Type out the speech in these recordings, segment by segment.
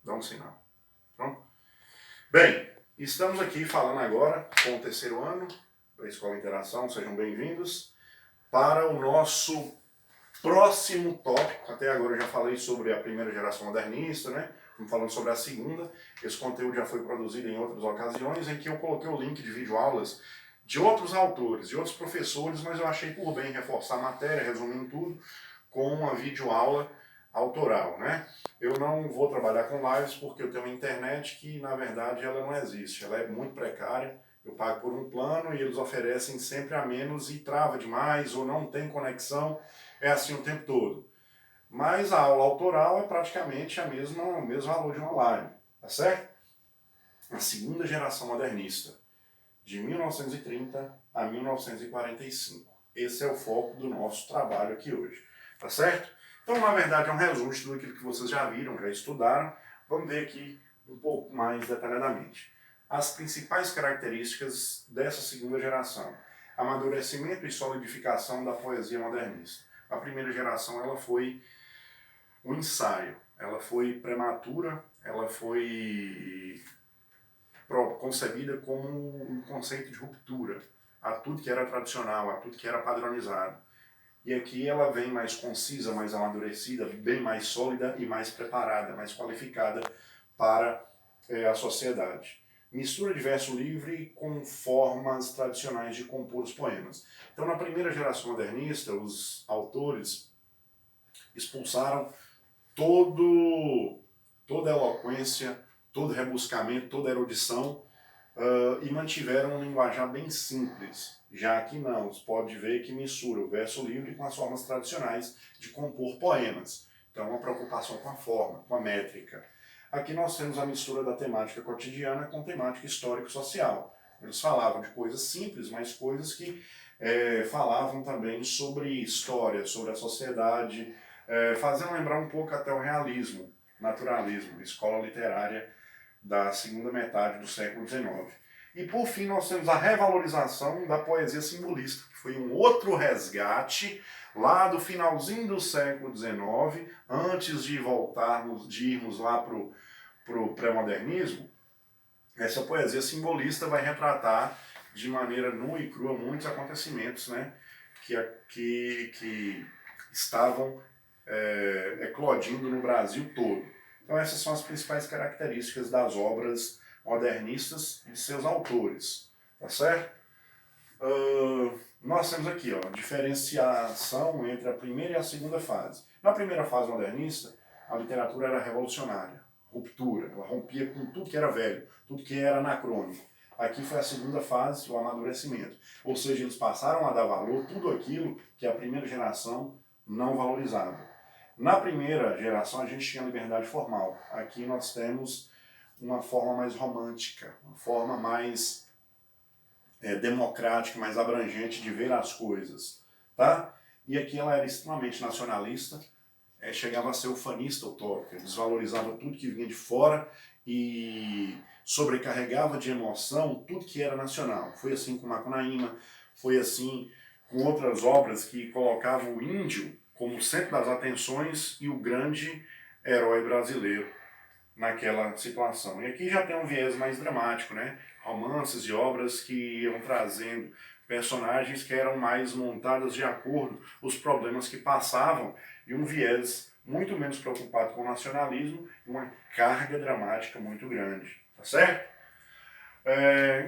Dá um sinal. Pronto? Bem, estamos aqui falando agora com o terceiro ano da Escola Interação, sejam bem-vindos para o nosso próximo tópico. Até agora eu já falei sobre a primeira geração modernista, né? Estamos falando sobre a segunda. Esse conteúdo já foi produzido em outras ocasiões em que eu coloquei o link de videoaulas de outros autores, de outros professores, mas eu achei por bem reforçar a matéria, resumindo tudo, com uma videoaula autoral, né? Eu não vou trabalhar com lives porque eu tenho uma internet que, na verdade, ela não existe. Ela é muito precária. Eu pago por um plano e eles oferecem sempre a menos e trava demais ou não tem conexão. É assim o tempo todo. Mas a aula autoral é praticamente o mesmo valor de uma live, tá certo? A segunda geração modernista, de 1930 a 1945. Esse é o foco do nosso trabalho aqui hoje, tá certo? Então, na verdade, é um resumo de tudo aquilo que vocês já viram, já estudaram. Vamos ver aqui um pouco mais detalhadamente. As principais características dessa segunda geração. Amadurecimento e solidificação da poesia modernista. A primeira geração ela foi um ensaio, ela foi prematura, ela foi concebida como um conceito de ruptura a tudo que era tradicional, a tudo que era padronizado. E aqui ela vem mais concisa, mais amadurecida, bem mais sólida e mais preparada, mais qualificada para a sociedade. Mistura de verso livre com formas tradicionais de compor os poemas. Então, na primeira geração modernista, os autores expulsaram toda a eloquência, todo rebuscamento, toda a erudição e mantiveram um linguajar bem simples. Já que não, você pode ver que mistura o verso livre com as formas tradicionais de compor poemas. Então, uma preocupação com a forma, com a métrica. Aqui nós temos a mistura da temática cotidiana com temática histórico-social. Eles falavam de coisas simples, mas coisas que falavam também sobre história, sobre a sociedade, fazendo lembrar um pouco até o realismo, naturalismo, escola literária da segunda metade do século XIX. E por fim nós temos a revalorização da poesia simbolista, que foi um outro resgate lá do finalzinho do século XIX, antes de irmos lá para o pré-modernismo. Essa poesia simbolista vai retratar de maneira nua e crua muitos acontecimentos, né, que estavam eclodindo no Brasil todo. Então essas são as principais características das obras modernistas e de seus autores, tá certo? Nós temos aqui a diferenciação entre a primeira e a segunda fase. Na primeira fase modernista, a literatura era revolucionária, ruptura, ela rompia com tudo que era velho, tudo que era anacrônico. Aqui foi a segunda fase, o amadurecimento. Ou seja, eles passaram a dar valor a tudo aquilo que a primeira geração não valorizava. Na primeira geração a gente tinha liberdade formal. Aqui nós temos uma forma mais romântica, uma forma mais democrática, mais abrangente de ver as coisas. Tá? E aqui ela era extremamente nacionalista, chegava a ser ufanista utópica, desvalorizava tudo que vinha de fora e sobrecarregava de emoção tudo que era nacional. Foi assim com Macunaíma, foi assim com outras obras que colocavam o índio como centro das atenções e o grande herói brasileiro naquela situação. E aqui já tem um viés mais dramático, né? Romances e obras que iam trazendo personagens que eram mais montadas de acordo com os problemas que passavam e um viés muito menos preocupado com o nacionalismo e uma carga dramática muito grande, tá certo?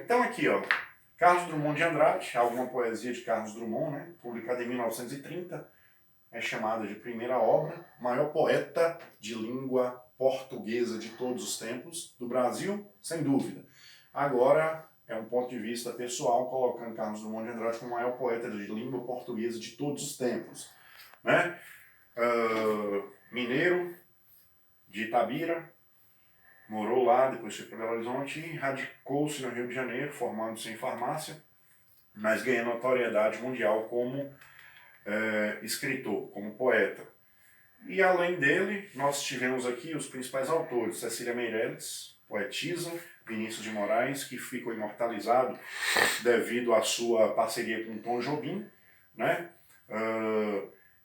Então aqui, ó, Carlos Drummond de Andrade, alguma poesia de Carlos Drummond, né? Publicada em 1930, é chamada de primeira obra, maior poeta de língua portuguesa de todos os tempos, do Brasil, sem dúvida. Agora, é um ponto de vista pessoal, colocando Carlos Drummond de Andrade como o maior poeta de língua portuguesa de todos os tempos. Né? Mineiro, de Itabira, morou lá, depois foi para Belo Horizonte e radicou-se no Rio de Janeiro, formando-se em farmácia, mas ganhou notoriedade mundial como escritor, como poeta. E além dele, nós tivemos aqui os principais autores, Cecília Meirelles, poetisa, Vinícius de Moraes, que ficou imortalizado devido à sua parceria com Tom Jobim, né?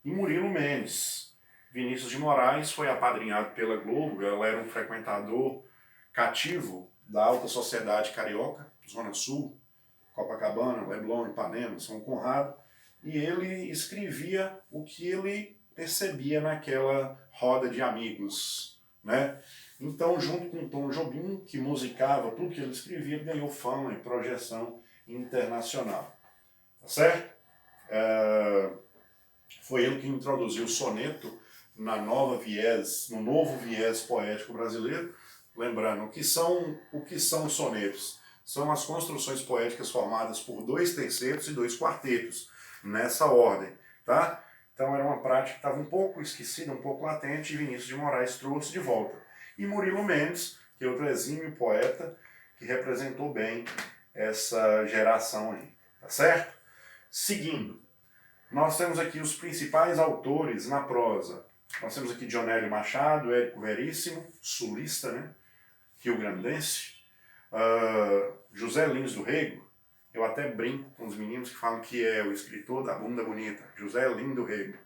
E Murilo Mendes. Vinícius de Moraes foi apadrinhado pela Globo, ela era um frequentador cativo da alta sociedade carioca, Zona Sul, Copacabana, Leblon, Ipanema, São Conrado, e ele escrevia o que ele percebia naquela roda de amigos, né? Então, junto com Tom Jobim, que musicava tudo que ele escrevia, ele ganhou fama e projeção internacional, tá certo? Foi ele que introduziu o soneto no novo viés poético brasileiro. Lembrando, o que são sonetos? São as construções poéticas formadas por 2/3 e 2/4, nessa ordem, tá? Então era uma prática que estava um pouco esquecida, um pouco latente, e Vinícius de Moraes trouxe de volta. E Murilo Mendes, que é outro exímio poeta, que representou bem essa geração aí, tá certo? Seguindo, nós temos aqui os principais autores na prosa. Nós temos aqui Dionélio Machado, Érico Veríssimo, sulista, né? Rio-grandense, José Lins do Rego. Eu até brinco com os meninos que falam que é o escritor da bunda bonita, José Lins do Rego.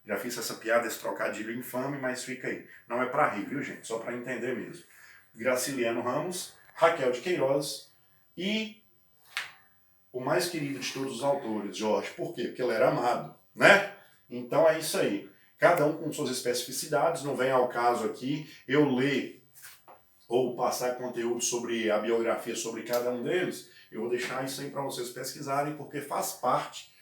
Já fiz essa piada, esse trocadilho infame, mas fica aí. Não é para rir, viu, gente? Só para entender mesmo. Graciliano Ramos, Raquel de Queiroz e o mais querido de todos os autores, Jorge. Por quê? Porque ele era amado, né? Então é isso aí. Cada um com suas especificidades, não vem ao caso aqui eu ler ou passar conteúdo sobre a biografia sobre cada um deles. Eu vou deixar isso aí para vocês pesquisarem, porque faz parte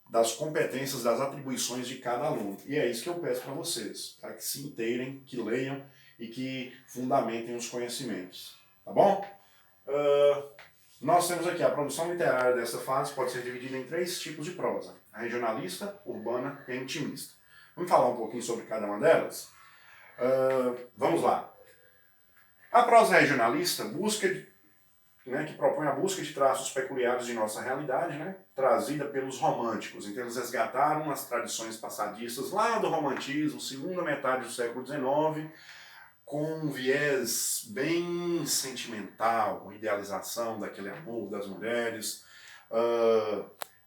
das competências, das atribuições de cada aluno. E é isso que eu peço para vocês, para que se inteirem, que leiam e que fundamentem os conhecimentos. Tá bom? Nós temos aqui a produção literária dessa fase, pode ser dividida em 3 tipos de prosa: a regionalista, urbana e a intimista. Vamos falar um pouquinho sobre cada uma delas? Vamos lá. A prosa regionalista que propõe a busca de traços peculiares de nossa realidade, né, trazida pelos românticos. Então eles resgataram as tradições passadistas lá do romantismo, segunda metade do século XIX, com um viés bem sentimental, idealização daquele amor das mulheres,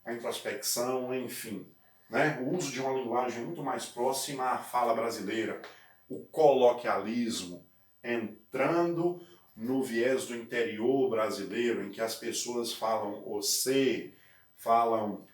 a introspecção, enfim. Né? O uso de uma linguagem muito mais próxima à fala brasileira, o coloquialismo, entrando no viés do interior brasileiro, em que as pessoas falam você, falam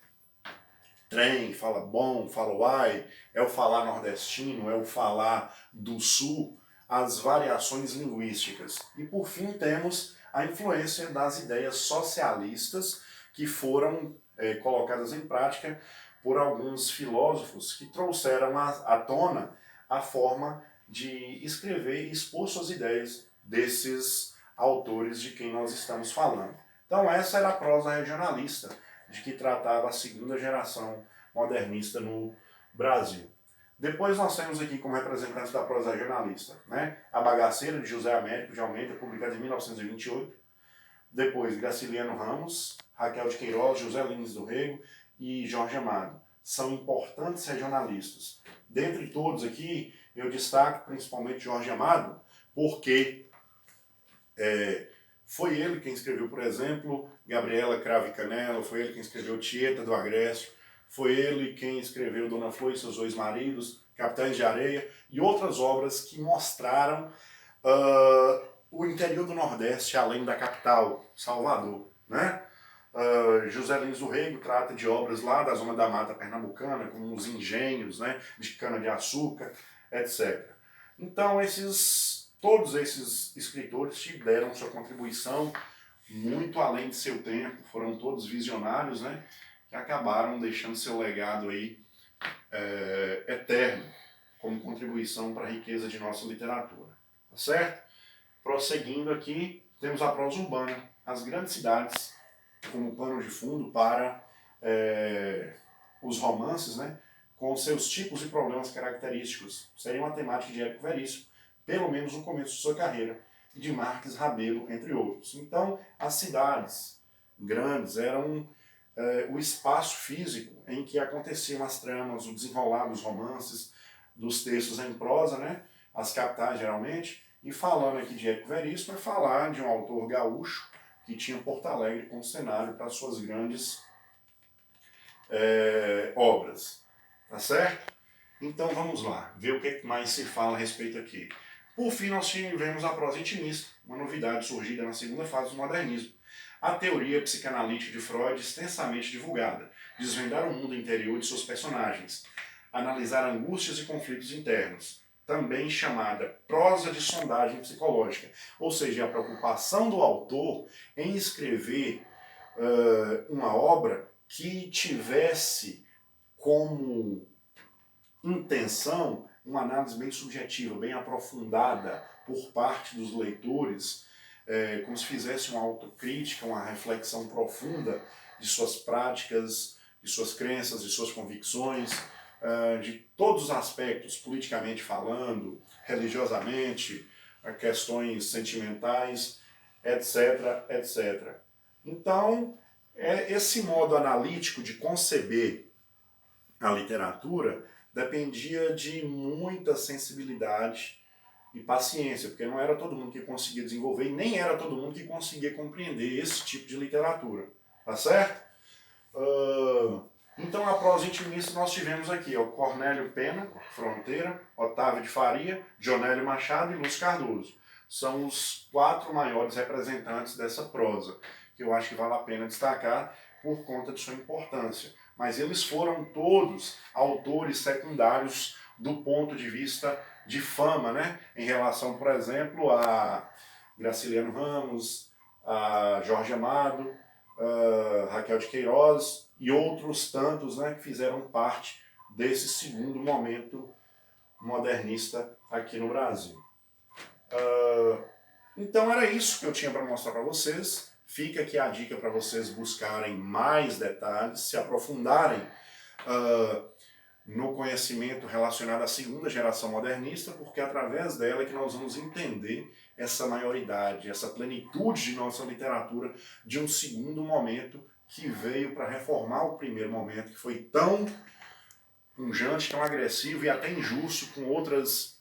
trem, fala bom, fala uai, é o falar nordestino, é o falar do sul, as variações linguísticas. E por fim temos a influência das ideias socialistas que foram colocadas em prática por alguns filósofos que trouxeram à tona a forma de escrever e expor suas ideias desses autores de quem nós estamos falando. Então essa era a prosa regionalista, de que tratava a segunda geração modernista no Brasil. Depois nós temos aqui como representantes da prosa regionalista, né, A Bagaceira, de José Américo de Almeida, publicada em 1928. Depois Graciliano Ramos, Raquel de Queiroz, José Lins do Rego e Jorge Amado. São importantes regionalistas. Dentre todos aqui, eu destaco principalmente Jorge Amado, porque foi ele quem escreveu, por exemplo, Gabriela Cravo e Canela, foi ele quem escreveu Tieta do Agreste, foi ele quem escreveu Dona Flor e seus 2 maridos, Capitães de Areia e outras obras que mostraram o interior do Nordeste, além da capital, Salvador, né? José Lins do Rego trata de obras lá da zona da mata pernambucana, como os engenhos, né, de cana-de-açúcar, etc. Então todos esses escritores deram sua contribuição muito além de seu tempo, foram todos visionários, né, que acabaram deixando seu legado aí eterno, como contribuição para a riqueza de nossa literatura. Tá certo? Prosseguindo aqui, temos a prosa urbana, as grandes cidades como pano de fundo para os romances, né, com seus tipos e problemas característicos. Seria uma temática de Érico Veríssimo, pelo menos no começo de sua carreira, e de Marques Rabelo, entre outros. Então, as cidades grandes eram o espaço físico em que aconteciam as tramas, o desenrolar dos romances, dos textos em prosa, né, as capitais geralmente. E falando aqui de Érico Veríssimo, é falar de um autor gaúcho que tinha Porto Alegre como cenário para suas grandes obras. Tá certo? Então vamos lá, ver o que mais se fala a respeito aqui. Por fim, nós tivemos a prosa intimista, uma novidade surgida na segunda fase do modernismo. A teoria psicanalítica de Freud, extensamente divulgada, desvendar o mundo interior de seus personagens, analisar angústias e conflitos internos, também chamada prosa de sondagem psicológica, ou seja, a preocupação do autor em escrever uma obra que tivesse como intenção uma análise bem subjetiva, bem aprofundada por parte dos leitores, como se fizesse uma autocrítica, uma reflexão profunda de suas práticas, de suas crenças, de suas convicções, de todos os aspectos, politicamente falando, religiosamente, questões sentimentais, etc, etc. Então, esse modo analítico de conceber a literatura dependia de muita sensibilidade e paciência, porque não era todo mundo que conseguia desenvolver e nem era todo mundo que conseguia compreender esse tipo de literatura, tá certo? Então, a prosa intimista nós tivemos aqui, o Cornélio Pena, Fronteira, Otávio de Faria, Dionélio Machado e Lúcio Cardoso. São os 4 maiores representantes dessa prosa, que eu acho que vale a pena destacar por conta de sua importância. Mas eles foram todos autores secundários do ponto de vista de fama, né? Em relação, por exemplo, a Graciliano Ramos, a Jorge Amado, a Raquel de Queiroz e outros tantos, né, que fizeram parte desse segundo momento modernista aqui no Brasil. Então era isso que eu tinha para mostrar para vocês. Fica aqui a dica para vocês buscarem mais detalhes, se aprofundarem no conhecimento relacionado à segunda geração modernista, porque é através dela que nós vamos entender essa maioridade, essa plenitude de nossa literatura de um segundo momento que veio para reformar o primeiro momento, que foi tão pungente, tão agressivo e até injusto com outras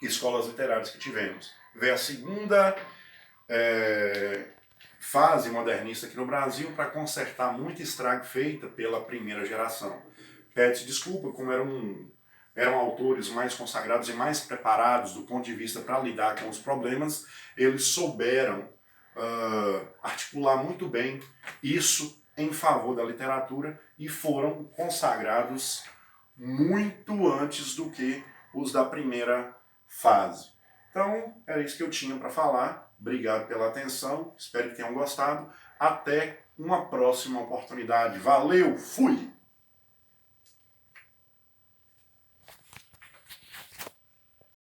escolas literárias que tivemos. Veio a segunda fase modernista aqui no Brasil para consertar muito estrago feito pela primeira geração. Pede desculpa, como eram autores mais consagrados e mais preparados do ponto de vista para lidar com os problemas, eles souberam articular muito bem isso em favor da literatura e foram consagrados muito antes do que os da primeira fase. Então, era isso que eu tinha para falar. Obrigado pela atenção, espero que tenham gostado. Até uma próxima oportunidade. Valeu, fui!